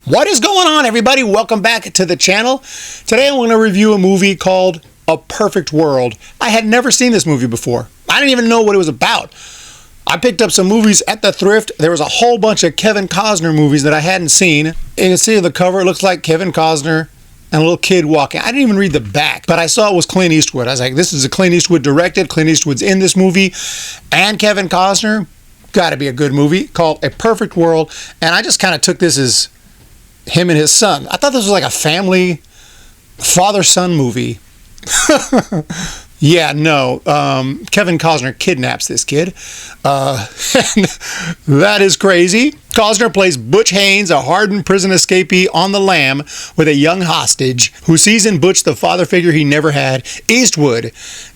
What is going on, everybody? Welcome back to the channel. Today I'm going to review a movie called A Perfect World. I had never seen this movie before. I didn't even know what it was about. I picked up some movies at the thrift. There was a whole bunch of Kevin Costner movies that I hadn't seen. You can see the cover, it looks like Kevin Costner and a little kid walking. I didn't even read the back, but I saw it was Clint Eastwood. I was like, this is a Clint Eastwood directed. Clint Eastwood's in this movie. And Kevin Costner. Got to be a good movie called A Perfect World. And I just kind of took this as him and his son. I thought this was like a family father-son movie. Yeah, no. Kevin Costner kidnaps this kid. That is crazy. Costner plays Butch Haynes, a hardened prison escapee on the lam with a young hostage who sees in Butch the father figure he never had. Eastwood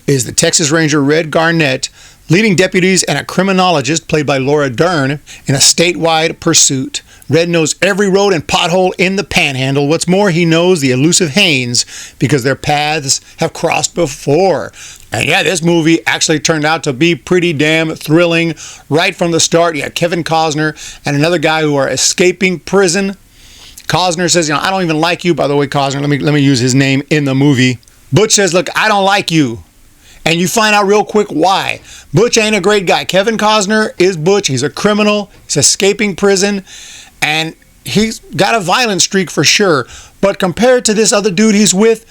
is the Texas Ranger Red Garnett, leading deputies and a criminologist played by Laura Dern in a statewide pursuit. Red knows every road and pothole in the panhandle. What's more, he knows the elusive Haynes because their paths have crossed before. And yeah, this movie actually turned out to be pretty damn thrilling right from the start. You have Kevin Costner and another guy who are escaping prison. Costner says, I don't even like you. By the way, Costner, let me use his name in the movie. Butch says, look, I don't like you. And you find out real quick why. Butch ain't a great guy. Kevin Costner is Butch. He's a criminal. He's escaping prison. And he's got a violent streak for sure. But compared to this other dude he's with,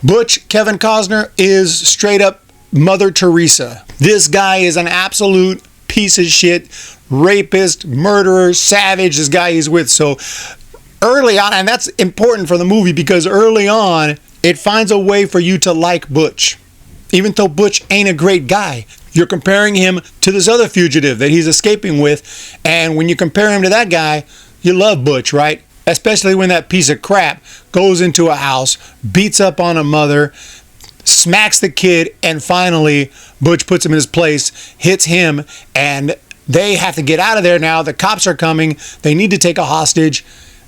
Butch, Kevin Costner, is straight up Mother Teresa. This guy is an absolute piece of shit, rapist, murderer, savage, this guy he's with. So early on, and that's important for the movie because early on, it finds a way for you to like Butch. Even though Butch ain't a great guy, you're comparing him to this other fugitive that he's escaping with. And when you compare him to that guy, you love Butch, right? Especially when that piece of crap goes into a house, beats up on a mother, smacks the kid, and finally Butch puts him in his place, hits him, and they have to get out of there now. The cops are coming. They need to take a hostage.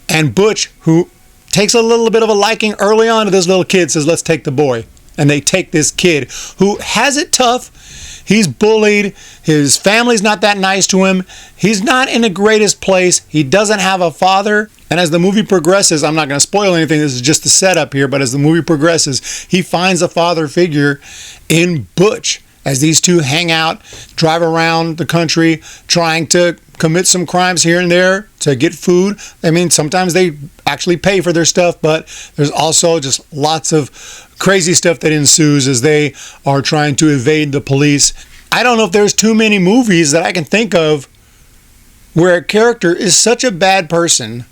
And Butch, who takes a little bit of a liking early on to this little kid, says, let's take the boy. And they take this kid who has it tough. He's bullied. His family's not that nice to him. He's not in the greatest place. He doesn't have a father. And as the movie progresses, I'm not going to spoil anything. This is just the setup here. But as the movie progresses, he finds a father figure in Butch as these two hang out, drive around the country, trying to commit some crimes here and there to get food. I mean, sometimes they actually pay for their stuff, but there's also just lots of crazy stuff that ensues as they are trying to evade the police. I don't know if there's too many movies that I can think of where a character is such a bad person.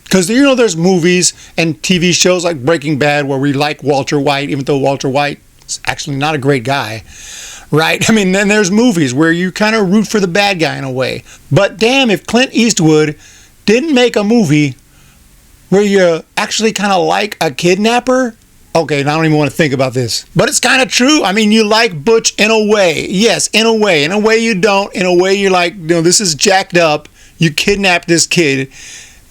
Because, there's movies and TV shows like Breaking Bad where we like Walter White, even though Walter White is actually not a great guy. Right? I mean, then there's movies where you kind of root for the bad guy in a way. But damn, if Clint Eastwood didn't make a movie where you actually kind of like a kidnapper. Okay, now I don't even want to think about this. But it's kind of true. I mean, you like Butch in a way. Yes, in a way. In a way you don't. In a way you're like, this is jacked up. You kidnapped this kid.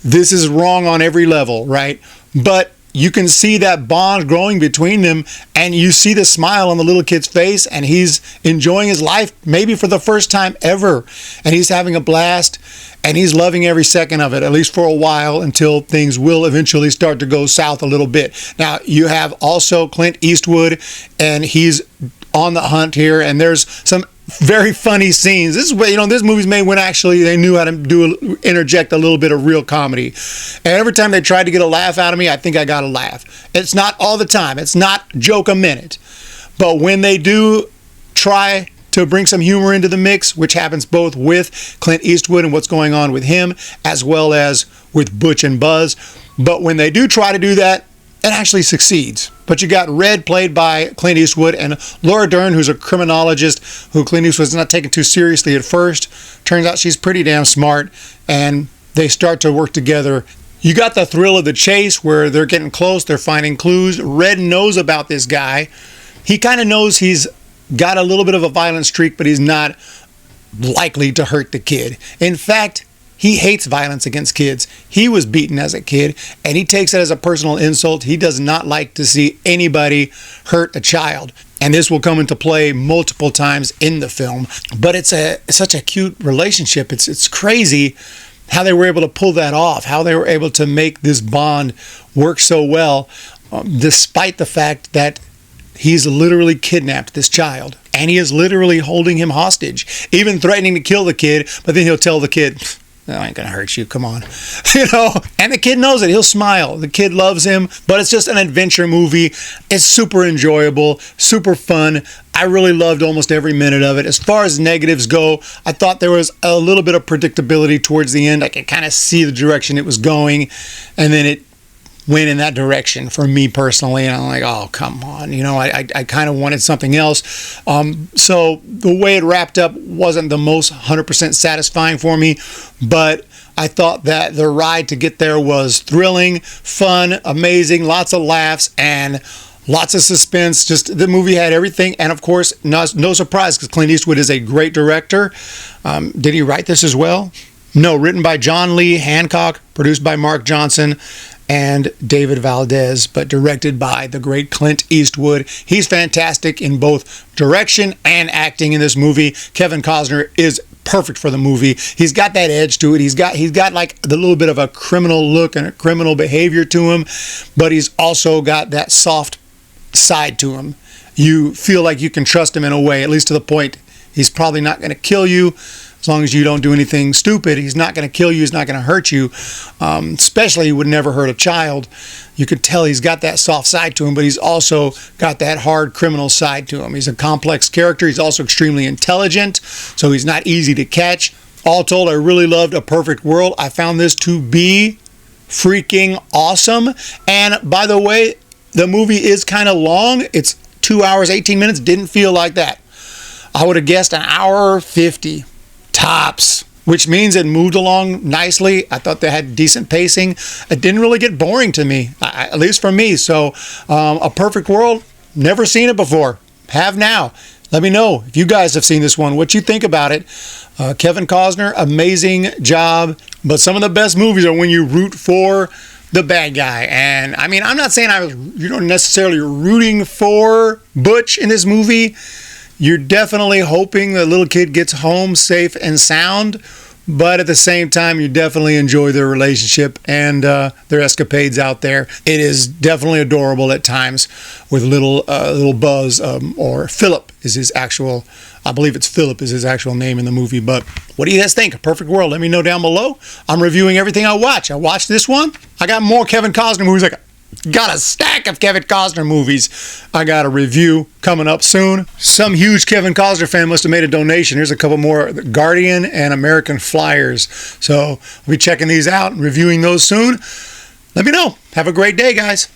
This is wrong on every level, right? But you can see that bond growing between them, and you see the smile on the little kid's face, and he's enjoying his life maybe for the first time ever, and he's having a blast, and he's loving every second of it, at least for a while, until things will eventually start to go south a little bit. Now, you have also Clint Eastwood, and he's on the hunt here, and there's some very funny scenes. This is what, this movie's made when actually they knew how to interject a little bit of real comedy. And every time they tried to get a laugh out of me, I think I got a laugh. It's not all the time. It's not joke a minute. But when they do try to bring some humor into the mix, which happens both with Clint Eastwood and what's going on with him, as well as with Butch and Buzz. But when they do try to do that, it actually succeeds. But you got Red, played by Clint Eastwood, and Laura Dern, who's a criminologist who Clint Eastwood's not taken too seriously at first. Turns out she's pretty damn smart, and they start to work together. You got the thrill of the chase where they're getting close, they're finding clues. Red knows about this guy. He kind of knows he's got a little bit of a violent streak, but he's not likely to hurt the kid. In fact, he hates violence against kids. He was beaten as a kid, and he takes it as a personal insult. He does not like to see anybody hurt a child. And this will come into play multiple times in the film. But it's such a cute relationship. It's crazy how they were able to pull that off, how they were able to make this bond work so well, despite the fact that he's literally kidnapped this child. And he is literally holding him hostage, even threatening to kill the kid, but then he'll tell the kid, I ain't gonna hurt you, come on. And the kid knows it, he'll smile. The kid loves him, but it's just an adventure movie. It's super enjoyable, super fun. I really loved almost every minute of it. As far as negatives go, I thought there was a little bit of predictability towards the end. I could kind of see the direction it was going, and then it went in that direction for me personally, and I'm like, oh, come on. I kind of wanted something else. So the way it wrapped up wasn't the most 100% satisfying for me, but I thought that the ride to get there was thrilling, fun, amazing, lots of laughs, and lots of suspense. Just the movie had everything, and of course, no surprise, because Clint Eastwood is a great director. Did he write this as well? No, written by John Lee Hancock, produced by Mark Johnson and David Valdez, but directed by the great Clint Eastwood. He's fantastic in both direction and acting in this movie. Kevin Costner is perfect for the movie. He's got that edge to it. He's got like the little bit of a criminal look and a criminal behavior to him, but he's also got that soft side to him. You feel like you can trust him in a way, at least to the point he's probably not going to kill you. As long as you don't do anything stupid, he's not going to kill you. He's not going to hurt you. Especially, he would never hurt a child. You could tell he's got that soft side to him, but he's also got that hard criminal side to him. He's a complex character. He's also extremely intelligent, so he's not easy to catch. All told, I really loved A Perfect World. I found this to be freaking awesome. And by the way, the movie is kind of long. It's 2 hours, 18 minutes. Didn't feel like that. I would have guessed an hour 50. Tops, which means it moved along nicely. I thought they had decent pacing. It didn't really get boring to me, at least for me. So, A Perfect World, never seen it before. Have now. Let me know if you guys have seen this one, what you think about it. Kevin Costner, amazing job. But some of the best movies are when you root for the bad guy. And I mean, I'm not saying I was necessarily rooting for Butch in this movie. You're definitely hoping the little kid gets home safe and sound, but at the same time, you definitely enjoy their relationship and their escapades out there. It is definitely adorable at times with little Buzz, or Philip is his actual, I believe it's Philip is his actual name in the movie. But what do you guys think? A Perfect World? Let me know down below. I'm reviewing everything I watch. I watched this one. I got more Kevin Costner movies. Got a stack of Kevin Costner movies I got a review coming up soon. Some huge Kevin Costner fan must have made a donation. Here's a couple more, Guardian and American Flyers. So we'll be checking these out and reviewing those soon. Let me know. Have a great day, guys.